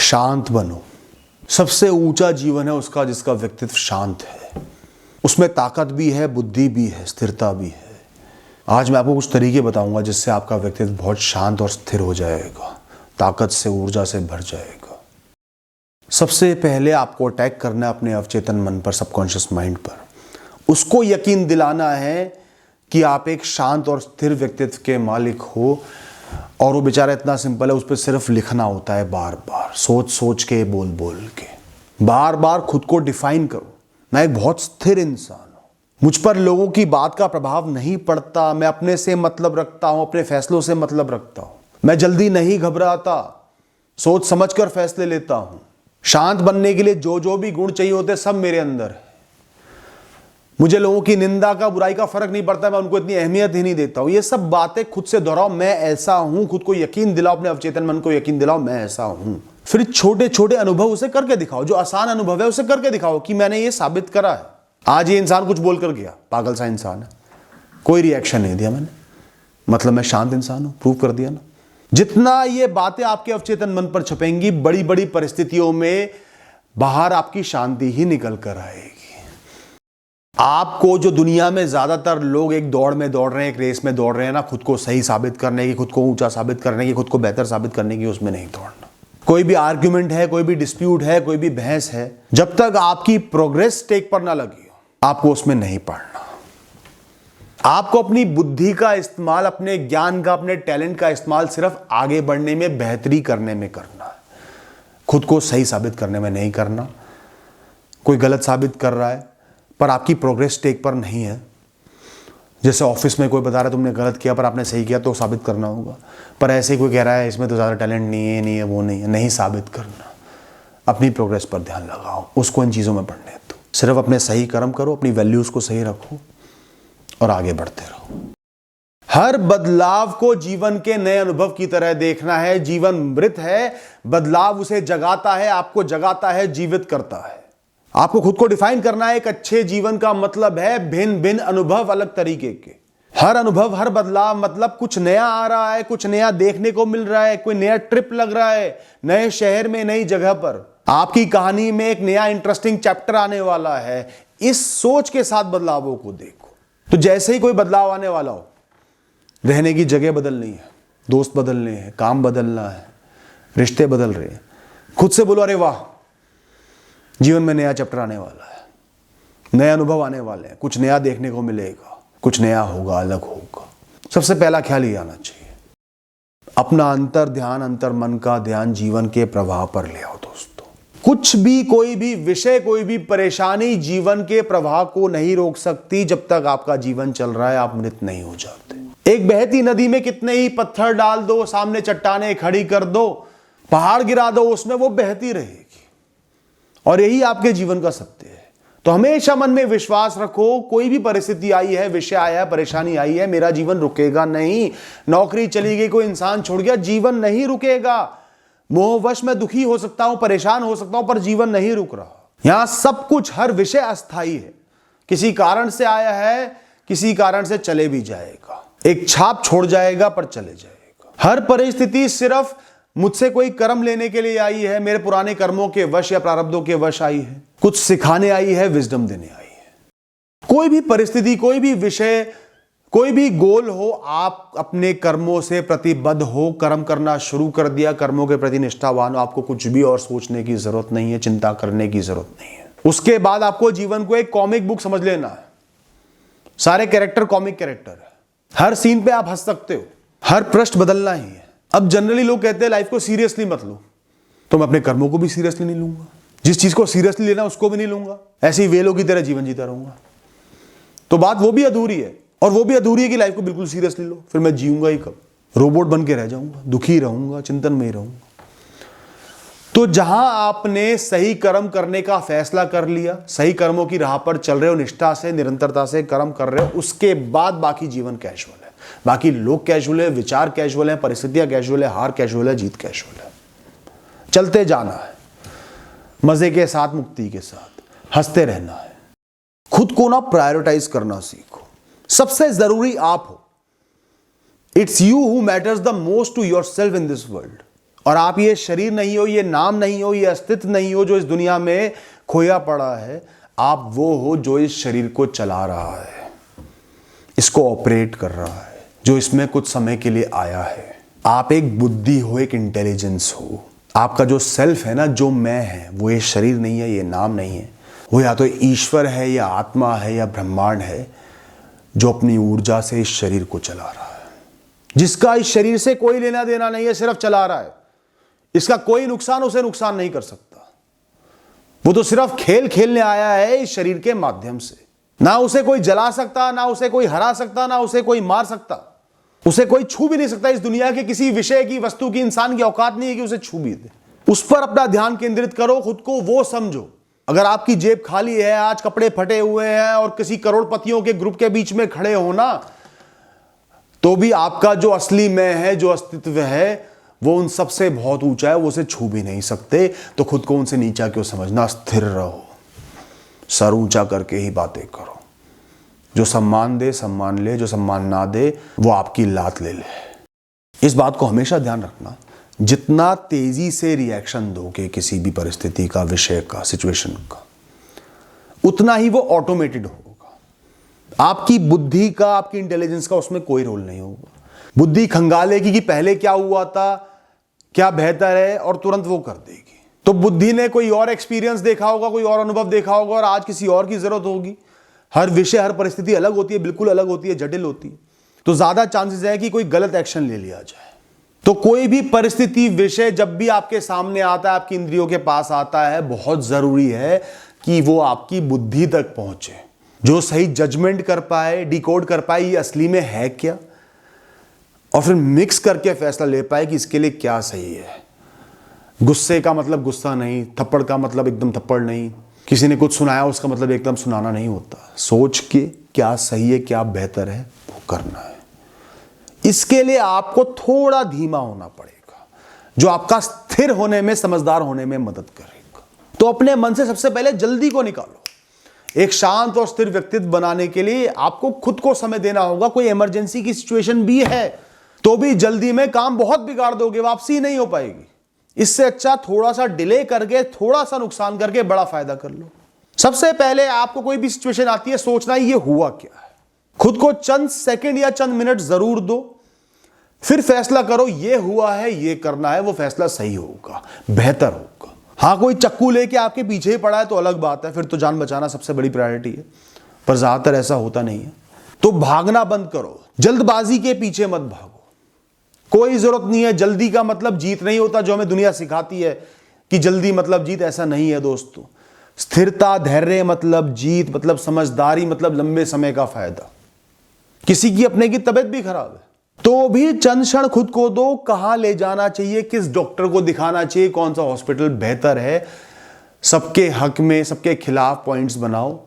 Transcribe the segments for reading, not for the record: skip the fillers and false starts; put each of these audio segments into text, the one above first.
शांत बनो। सबसे ऊंचा जीवन है उसका जिसका व्यक्तित्व शांत है। उसमें ताकत भी है, बुद्धि भी है, स्थिरता भी है। आज मैं आपको कुछ तरीके बताऊंगा जिससे आपका व्यक्तित्व बहुत शांत और स्थिर हो जाएगा, ताकत से, ऊर्जा से भर जाएगा। सबसे पहले आपको अटैक करना है अपने अवचेतन मन पर, सबकॉन्शियस माइंड पर। उसको यकीन दिलाना है कि आप एक शांत और स्थिर व्यक्तित्व के मालिक हो। और वो बेचारा इतना सिंपल है, उस पर सिर्फ लिखना होता है, बार बार सोच सोच के, बोल बोल के, बार बार खुद को डिफाइन करो, मैं एक बहुत स्थिर इंसान हूं, मुझ पर लोगों की बात का प्रभाव नहीं पड़ता, मैं अपने से मतलब रखता हूं, अपने फैसलों से मतलब रखता हूं, मैं जल्दी नहीं घबराता, सोच समझकर फैसले लेता हूं। शांत बनने के लिए जो जो भी गुण चाहिए होते सब मेरे अंदर है। मुझे लोगों की निंदा का, बुराई का फर्क नहीं पड़ता, मैं उनको इतनी अहमियत ही नहीं देता हूं। ये सब बातें खुद से दोहराओ, मैं ऐसा हूं। खुद को यकीन दिलाओ, अपने अवचेतन मन को यकीन दिलाओ, मैं ऐसा हूं। फिर छोटे छोटे अनुभव उसे करके दिखाओ, जो आसान अनुभव है उसे करके दिखाओ कि मैंने ये साबित करा है। आज ये इंसान कुछ बोलकर गया, पागल सा इंसान है, कोई रिएक्शन नहीं दिया मैंने, मतलब मैं शांत इंसान हूं, प्रूव कर दिया ना। जितना ये बातें आपके अवचेतन मन पर छपेंगी, बड़ी बड़ी परिस्थितियों में बाहर आपकी शांति ही निकल कर आएगी। आपको जो दुनिया में ज्यादातर लोग एक दौड़ में दौड़ रहे हैं, एक रेस में दौड़ रहे हैं ना, खुद को सही साबित करने की, खुद को ऊंचा साबित करने की, खुद को बेहतर साबित करने की, उसमें नहीं दौड़ना। कोई भी आर्ग्यूमेंट है, कोई भी डिस्प्यूट है, कोई भी बहस है, जब तक आपकी प्रोग्रेस स्टेक पर ना लगी हो, आपको उसमें नहीं पड़ना। आपको अपनी बुद्धि का इस्तेमाल, अपने ज्ञान का, अपने टैलेंट का इस्तेमाल सिर्फ आगे बढ़ने में, बेहतरी करने में करना है, खुद को सही साबित करने में नहीं करना। कोई गलत साबित कर रहा है पर आपकी प्रोग्रेस स्टेक पर नहीं है, जैसे ऑफिस में कोई बता रहा है तुमने गलत किया पर आपने सही किया, तो साबित करना होगा। पर ऐसे ही कोई कह रहा है इसमें तो ज़्यादा टैलेंट नहीं है, नहीं है, वो नहीं है, नहीं साबित करना। अपनी प्रोग्रेस पर ध्यान लगाओ, उसको इन चीज़ों में पढ़ने दो। सिर्फ अपने सही कर्म करो, अपनी वैल्यूज़ को सही रखो और आगे बढ़ते रहो। हर बदलाव को जीवन के नए अनुभव की तरह देखना है। जीवन मृत है, बदलाव उसे जगाता है, आपको जगाता है, जीवित करता है। आपको खुद को डिफाइन करना है। एक अच्छे जीवन का मतलब है भिन्न भिन्न अनुभव, अलग तरीके के। हर अनुभव, हर बदलाव मतलब कुछ नया आ रहा है, कुछ नया देखने को मिल रहा है, कोई नया ट्रिप लग रहा है, नए शहर में, नई जगह पर। आपकी कहानी में एक नया इंटरेस्टिंग चैप्टर आने वाला है। इस सोच के साथ बदलावों को देखो। तो जैसे ही कोई बदलाव आने वाला हो, रहने की जगह बदलनी है, दोस्त बदलने हैं, काम बदलना है, रिश्ते बदल रहे हैं, खुद से बोलो अरे वाह, जीवन में नया चैप्टर आने वाला है, नए अनुभव आने वाले हैं, कुछ नया देखने को मिलेगा, कुछ नया होगा, अलग होगा। सबसे पहला ख्याल ये आना चाहिए, अपना अंतर ध्यान, अंतर मन का ध्यान जीवन के प्रवाह पर ले आओ दोस्तों। कुछ भी, कोई भी विषय, कोई भी परेशानी जीवन के प्रवाह को नहीं रोक सकती। जब तक आपका जीवन चल रहा है आप मृत नहीं हो जाते। एक बहती नदी में कितने ही पत्थर डाल दो, सामने चट्टानें खड़ी कर दो, पहाड़ गिरा दो, उसमें वो बहती रहेगी। और यही आपके जीवन का सत्य है। तो हमेशा मन में विश्वास रखो, कोई भी परिस्थिति आई है, विषय आया है, परेशानी आई है, मेरा जीवन रुकेगा नहीं। नौकरी चली गई, कोई इंसान छोड़ गया, जीवन नहीं रुकेगा। मोहवश में दुखी हो सकता हूं, परेशान हो सकता हूं, पर जीवन नहीं रुक रहा। यहां सब कुछ, हर विषय अस्थाई है। किसी कारण से आया है, किसी कारण से चले भी जाएगा, एक छाप छोड़ जाएगा पर चले जाएगा। हर परिस्थिति सिर्फ मुझसे कोई कर्म लेने के लिए आई है, मेरे पुराने कर्मों के वश या प्रारब्धों के वश आई है, कुछ सिखाने आई है, विजडम देने आई है। कोई भी परिस्थिति, कोई भी विषय, कोई भी गोल हो, आप अपने कर्मों से प्रतिबद्ध हो, कर्म करना शुरू कर दिया, कर्मों के प्रति निष्ठावान हो, आपको कुछ भी और सोचने की जरूरत नहीं है, चिंता करने की जरूरत नहीं है। उसके बाद आपको जीवन को एक कॉमिक बुक समझ लेना है। सारे कैरेक्टर कॉमिक कैरेक्टर है, हर सीन पे आप हंस सकते हो, हर पृष्ठ बदलना ही है। अब जनरली लोग कहते हैं लाइफ को सीरियसली मत लो, तो मैं अपने कर्मों को भी सीरियसली नहीं लूंगा, जिस चीज को सीरियसली लेना उसको भी नहीं लूंगा, ऐसे ही वेलों की तरह जीवन जीता रहूंगा। तो बात वो भी अधूरी है, और वो भी अधूरी है कि लाइफ को बिल्कुल सीरियसली लो, फिर मैं जीऊंगा ही कब, रोबोट बन के रह जाऊंगा, दुखी रहूंगा, चिंतन में ही रहूंगा। तो जहां आपने सही कर्म करने का फैसला कर लिया, सही कर्मों की राह पर चल रहे हो, निष्ठा से, निरंतरता से कर्म कर रहे हो, उसके बाद बाकी जीवन कैजुअल है। बाकी लोग कैजुअल है, विचार कैजुअल है, परिस्थितियां कैजुअल है, हार कैजुअल है, जीत कैजुअल है। चलते जाना है, मजे के साथ, मुक्ति के साथ, हंसते रहना है। खुद को ना प्रायोरिटाइज करना सीखो। सबसे जरूरी आप हो। It's you who matters the most to yourself in this world. और आप ये शरीर नहीं हो, ये नाम नहीं हो, ये अस्तित्व नहीं हो जो इस दुनिया में खोया पड़ा है। आप वो हो जो इस शरीर को चला रहा है, इसको ऑपरेट कर रहा है, जो इसमें कुछ समय के लिए आया है। आप एक बुद्धि हो, एक इंटेलिजेंस हो। आपका जो सेल्फ है ना, जो मैं है, वो ये शरीर नहीं है, ये नाम नहीं है। वो या तो ईश्वर है, या आत्मा है, या ब्रह्मांड है, जो अपनी ऊर्जा से इस शरीर को चला रहा है, जिसका इस शरीर से कोई लेना देना नहीं है, सिर्फ चला रहा है। इसका कोई नुकसान उसे नुकसान नहीं कर सकता। वो तो सिर्फ खेल खेलने आया है इस शरीर के माध्यम से। ना उसे कोई जला सकता, ना उसे कोई हरा सकता, ना उसे कोई मार सकता, उसे कोई छू भी नहीं सकता। इस दुनिया के किसी विषय की, वस्तु की, इंसान की औकात नहीं है कि उसे छू भी दे। उस पर अपना ध्यान केंद्रित करो, खुद को वो समझो। अगर आपकी जेब खाली है, आज कपड़े फटे हुए हैं और किसी करोड़पतियों के ग्रुप के बीच में खड़े हो ना, तो भी आपका जो असली मैं है, जो अस्तित्व है, वो उन सबसे बहुत ऊंचा है, वो उसे छू भी नहीं सकते। तो खुद को उनसे नीचा क्यों समझना? स्थिर रहो, सर ऊंचा करके ही बातें करो। जो सम्मान दे सम्मान ले, जो सम्मान ना दे वो आपकी लात ले ले। इस बात को हमेशा ध्यान रखना, जितना तेजी से रिएक्शन दोगे किसी भी परिस्थिति का, विषय का, सिचुएशन का, उतना ही वो ऑटोमेटेड होगा। आपकी बुद्धि का, आपकी इंटेलिजेंस का उसमें कोई रोल नहीं होगा। बुद्धि खंगालेगी कि पहले क्या हुआ था, क्या बेहतर है, और तुरंत वो कर देगी। तो बुद्धि ने कोई और एक्सपीरियंस देखा होगा, कोई और अनुभव देखा होगा, और आज किसी और की जरूरत होगी। हर विषय, हर परिस्थिति अलग होती है, बिल्कुल अलग होती है, जटिल होती है। तो ज्यादा चांसेस है कि कोई गलत एक्शन ले लिया जाए। तो कोई भी परिस्थिति, विषय जब भी आपके सामने आता है, आपकी इंद्रियों के पास आता है, बहुत जरूरी है कि वो आपकी बुद्धि तक पहुंचे, जो सही जजमेंट कर पाए, डिकोड कर पाए ये असली में है क्या, और फिर मिक्स करके फैसला ले पाए कि इसके लिए क्या सही है। गुस्से का मतलब गुस्सा नहीं, थप्पड़ का मतलब एकदम थप्पड़ नहीं, किसी ने कुछ सुनाया उसका मतलब एकदम सुनाना नहीं होता। सोच के क्या सही है, क्या बेहतर है, वो करना है। इसके लिए आपको थोड़ा धीमा होना पड़ेगा, जो आपका स्थिर होने में, समझदार होने में मदद करेगा। तो अपने मन से सबसे पहले जल्दी को निकालो। एक शांत और स्थिर व्यक्तित्व बनाने के लिए आपको खुद को समय देना होगा। कोई इमरजेंसी की सिचुएशन भी है तो भी जल्दी में काम बहुत बिगाड़ दोगे, वापसी नहीं हो पाएगी। इससे अच्छा थोड़ा सा डिले करके, थोड़ा सा नुकसान करके बड़ा फायदा कर लो। सबसे पहले आपको कोई भी सिचुएशन आती है, सोचना ये हुआ क्या है। खुद को चंद सेकंड या चंद मिनट जरूर दो, फिर फैसला करो ये हुआ है, ये करना है, वो फैसला सही होगा, बेहतर होगा। हाँ, कोई चक्कू लेके आपके पीछे ही पड़ा है तो अलग बात है, फिर तो जान बचाना सबसे बड़ी प्रायोरिटी है, पर ज्यादातर ऐसा होता नहीं है। तो भागना बंद करो, जल्दबाजी के पीछे मत भागो। कोई जरूरत नहीं है। जल्दी का मतलब जीत नहीं होता, जो हमें दुनिया सिखाती है कि जल्दी मतलब जीत। ऐसा नहीं है दोस्तों। स्थिरता, धैर्य मतलब जीत, मतलब समझदारी, मतलब लंबे समय का फायदा। किसी की अपने की तबीयत भी खराब है तो भी चंद क्षण खुद को दो। कहां ले जाना चाहिए, किस डॉक्टर को दिखाना चाहिए, कौन सा हॉस्पिटल बेहतर है, सबके हक में, सबके खिलाफ पॉइंट्स बनाओ।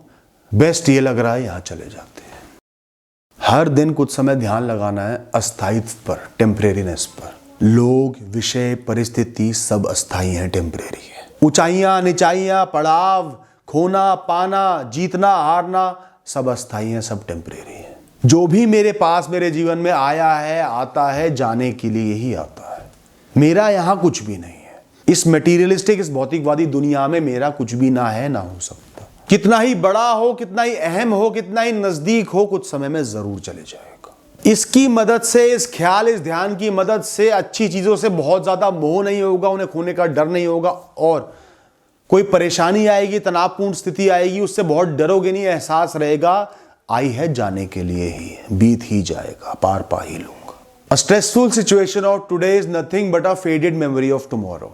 बेस्ट ये लग रहा है, यहां चले जाते हैं। हर दिन कुछ समय ध्यान लगाना है अस्थायित्व पर, टेम्परेरीनेस पर। लोग, विषय, परिस्थिति सब अस्थायी हैं, टेम्परेरी है। ऊंचाइयां, निचाइयां, पड़ाव, खोना पाना, जीतना हारना सब अस्थायी हैं, सब टेम्परेरी है। जो भी मेरे पास, मेरे जीवन में आया है, आता है, जाने के लिए ही आता है। मेरा यहां कुछ भी नहीं है। इस मटीरियलिस्टिक, इस भौतिकवादी दुनिया में मेरा कुछ भी ना है, ना हो सकता। कितना ही बड़ा हो, कितना ही अहम हो, कितना ही नजदीक हो, कुछ समय में जरूर चले जाएगा। इसकी मदद से, इस ख्याल, इस ध्यान की मदद से अच्छी चीजों से बहुत ज्यादा मोह नहीं होगा, उन्हें खोने का डर नहीं होगा, और कोई परेशानी आएगी, तनावपूर्ण स्थिति आएगी, उससे बहुत डरोगे नहीं। एहसास रहेगा आई है जाने के लिए ही, बीत ही जाएगा, पार पा ही लूंगा। A stressful situation of today is nothing but a faded memory of tomorrow.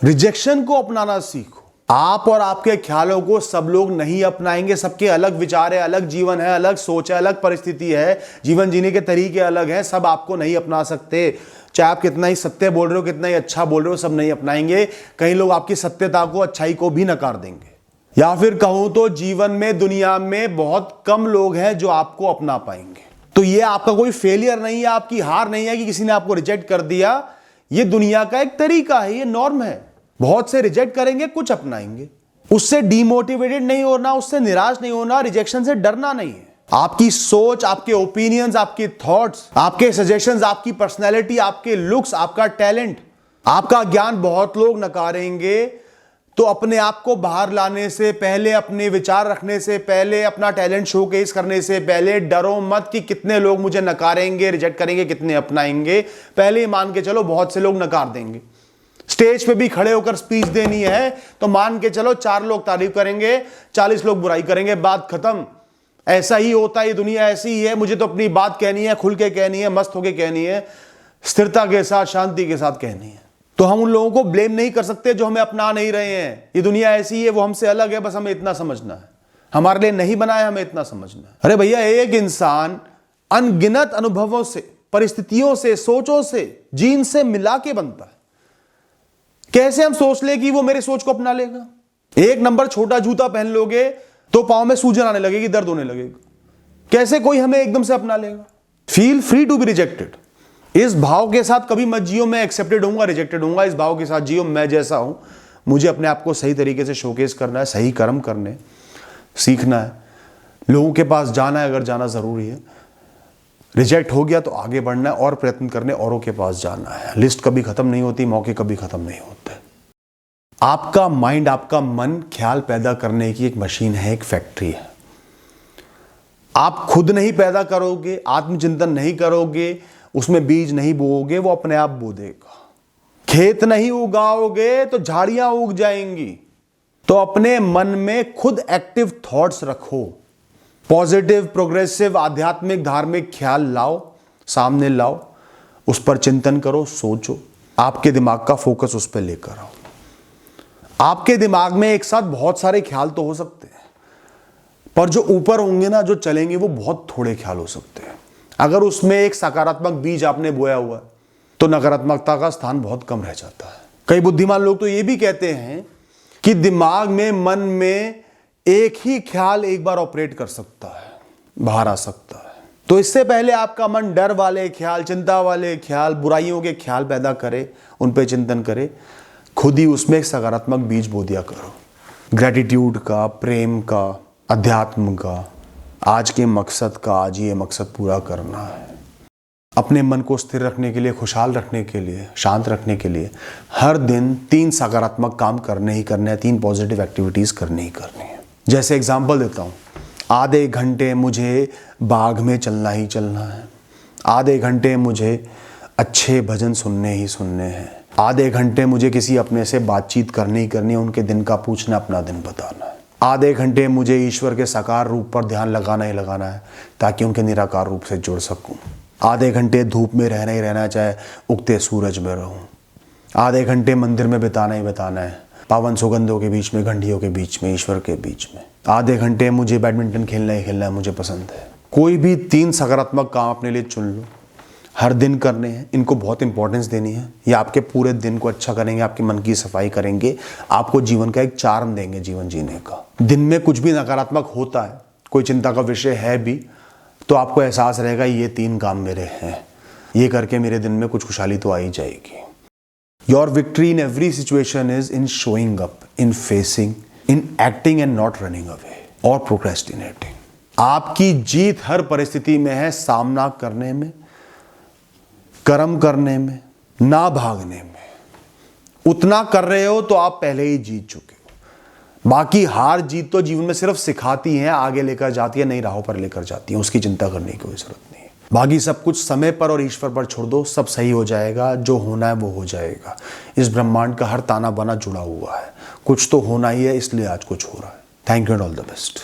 Rejection को अपनाना सीखो। आप और आपके ख्यालों को सब लोग नहीं अपनाएंगे। सबके अलग विचार है, अलग जीवन है, अलग सोच है, अलग परिस्थिति है, जीवन जीने के तरीके अलग हैं। सब आपको नहीं अपना सकते। चाहे आप कितना ही सत्य बोल रहे हो, कितना ही अच्छा बोल रहे हो, सब नहीं अपनाएंगे। कई लोग आपकी सत्यता को, अच्छाई को भी नकार देंगे। या फिर कहूं तो जीवन में, दुनिया में बहुत कम लोग हैं जो आपको अपना पाएंगे। तो ये आपका कोई फेलियर नहीं है, आपकी हार नहीं है कि किसी ने आपको रिजेक्ट कर दिया। ये दुनिया का एक तरीका है, ये नॉर्म है। बहुत से रिजेक्ट करेंगे, कुछ अपनाएंगे। उससे डीमोटिवेटेड नहीं होना, उससे निराश नहीं होना, रिजेक्शन से डरना नहीं है। आपकी सोच, आपके ओपिनियंस, आपके थॉट्स, आपके सजेशंस, आपकी पर्सनैलिटी, आपके लुक्स, आपका टैलेंट, आपका ज्ञान बहुत लोग नकारेंगे, तो अपने आप को बाहर लाने से पहले, अपने विचार रखने से पहले, अपना टैलेंट शोकेस करने से पहले डरो मत कि कितने लोग मुझे नकारेंगे, रिजेक्ट करेंगे, कितने अपनाएंगे। पहले ही मान के चलो बहुत से लोग नकार देंगे। स्टेज पे भी खड़े होकर स्पीच देनी है तो मान के चलो 4 लोग तारीफ करेंगे, 40 लोग बुराई करेंगे, बात खत्म। ऐसा ही होता है, दुनिया ऐसी ही है। मुझे तो अपनी बात कहनी है, खुल के कहनी है, मस्त होके कहनी है, स्थिरता के साथ, शांति के साथ कहनी है। तो हम उन लोगों को ब्लेम नहीं कर सकते जो हमें अपना नहीं रहे हैं। ये दुनिया ऐसी है, वो हमसे अलग है, बस हमें इतना समझना है। हमारे लिए नहीं बना है, हमें इतना समझना है। अरे भैया, एक इंसान अनगिनत अनुभवों से, परिस्थितियों से, सोचों से, जीन से मिला के बनता है। कैसे हम सोच ले कि वो मेरे सोच को अपना लेगा? 1 नंबर छोटा जूता पहन लोगे तो पांव में सूजन आने लगेगी, दर्द होने लगेगा। कैसे कोई हमें एकदम से अपना लेगा? Feel free to be rejected. इस भाव के साथ कभी मत जियो मैं एक्सेप्टेड होऊंगा, रिजेक्टेड होऊंगा। इस भाव के साथ जियो मैं जैसा हूं, मुझे अपने आप को सही तरीके से शोकेस करना है, सही कर्म करने सीखना है, लोगों के पास जाना है अगर जाना जरूरी है। रिजेक्ट हो गया तो आगे बढ़ना है और प्रयत्न करने, औरों के पास जाना है। लिस्ट कभी खत्म नहीं होती, मौके कभी खत्म नहीं होते। आपका माइंड, आपका मन ख्याल पैदा करने की एक मशीन है, एक फैक्ट्री है। आप खुद नहीं पैदा करोगे, आत्मचिंतन नहीं करोगे, उसमें बीज नहीं बोओगे, वो अपने आप बो देगा। खेत नहीं उगाओगे तो झाड़ियां उग जाएंगी। तो अपने मन में खुद एक्टिव थॉट्स रखो, पॉजिटिव, प्रोग्रेसिव, आध्यात्मिक, धार्मिक ख्याल लाओ, सामने लाओ, उस पर चिंतन करो, सोचो। आपके दिमाग का फोकस उस पर लेकर आओ। आपके दिमाग में एक साथ बहुत सारे ख्याल तो हो सकते हैं, पर जो ऊपर होंगे ना, जो चलेंगे, वो बहुत थोड़े ख्याल हो सकते हैं। अगर उसमें एक सकारात्मक बीज आपने बोया हुआ है तो नकारात्मकता का स्थान बहुत कम रह जाता है। कई बुद्धिमान लोग तो ये भी कहते हैं कि दिमाग में, मन में एक ही ख्याल एक बार ऑपरेट कर सकता है, बाहर आ सकता है। तो इससे पहले आपका मन डर वाले ख्याल, चिंता वाले ख्याल, बुराइयों के ख्याल पैदा करे, उन पे चिंतन करे, खुद ही उसमें एक सकारात्मक बीज बो दिया करो। ग्रेटिट्यूड का, प्रेम का, अध्यात्म का, आज के मकसद का। आज ये मकसद पूरा करना है। अपने मन को स्थिर रखने के लिए, खुशहाल रखने के लिए, शांत रखने के लिए हर दिन 3 सकारात्मक काम करने ही करने हैं, 3 पॉजिटिव एक्टिविटीज करनी ही करनी है। जैसे एग्जांपल देता हूँ, आधे घंटे मुझे बाग में चलना ही चलना है, आधे घंटे मुझे अच्छे भजन सुनने ही सुनने हैं, आधे घंटे मुझे किसी अपने से बातचीत करनी ही करनी है, उनके दिन का पूछना, अपना दिन बताना है, आधे घंटे मुझे ईश्वर के साकार रूप पर ध्यान लगाना ही लगाना है ताकि उनके निराकार रूप से जुड़ सकूं, आधे घंटे धूप में रहना ही रहना, चाहे उगते सूरज में रहूं, आधे घंटे मंदिर में बिताना ही बिताना है, पावन सुगंधों के बीच में, घंटियों के बीच में, ईश्वर के बीच में, आधे घंटे मुझे बैडमिंटन खेलना ही खेलना है, मुझे पसंद है। कोई भी 3 सकारात्मक काम अपने लिए चुन लो, हर दिन करने हैं, इनको बहुत इंपॉर्टेंस देनी है। ये आपके पूरे दिन को अच्छा करेंगे, आपके मन की सफाई करेंगे, आपको जीवन का एक चार्म देंगे जीवन जीने का। दिन में कुछ भी नकारात्मक होता है, कोई चिंता का विषय है भी, तो आपको एहसास रहेगा ये 3 काम मेरे हैं, ये करके मेरे दिन में कुछ खुशहाली तो आ ही जाएगी। Your victory in every situation is in showing up, in facing, in acting and not running away और प्रोक्रेस्टिनेटिंग। आपकी जीत हर परिस्थिति में है सामना करने में, कर्म करने में, ना भागने में। उतना कर रहे हो तो आप पहले ही जीत चुके हो। बाकी हार जीत तो जीवन में सिर्फ सिखाती हैं, आगे लेकर जाती है, नई राहों पर लेकर जाती हैं, उसकी चिंता करने की कोई जरूरत नहीं है। बाकी सब कुछ समय पर और ईश्वर पर छोड़ दो, सब सही हो जाएगा, जो होना है वो हो जाएगा। इस ब्रह्मांड का हर ताना बाना जुड़ा हुआ है, कुछ तो होना ही है, इसलिए आज कुछ हो रहा है। Thank you and all the best.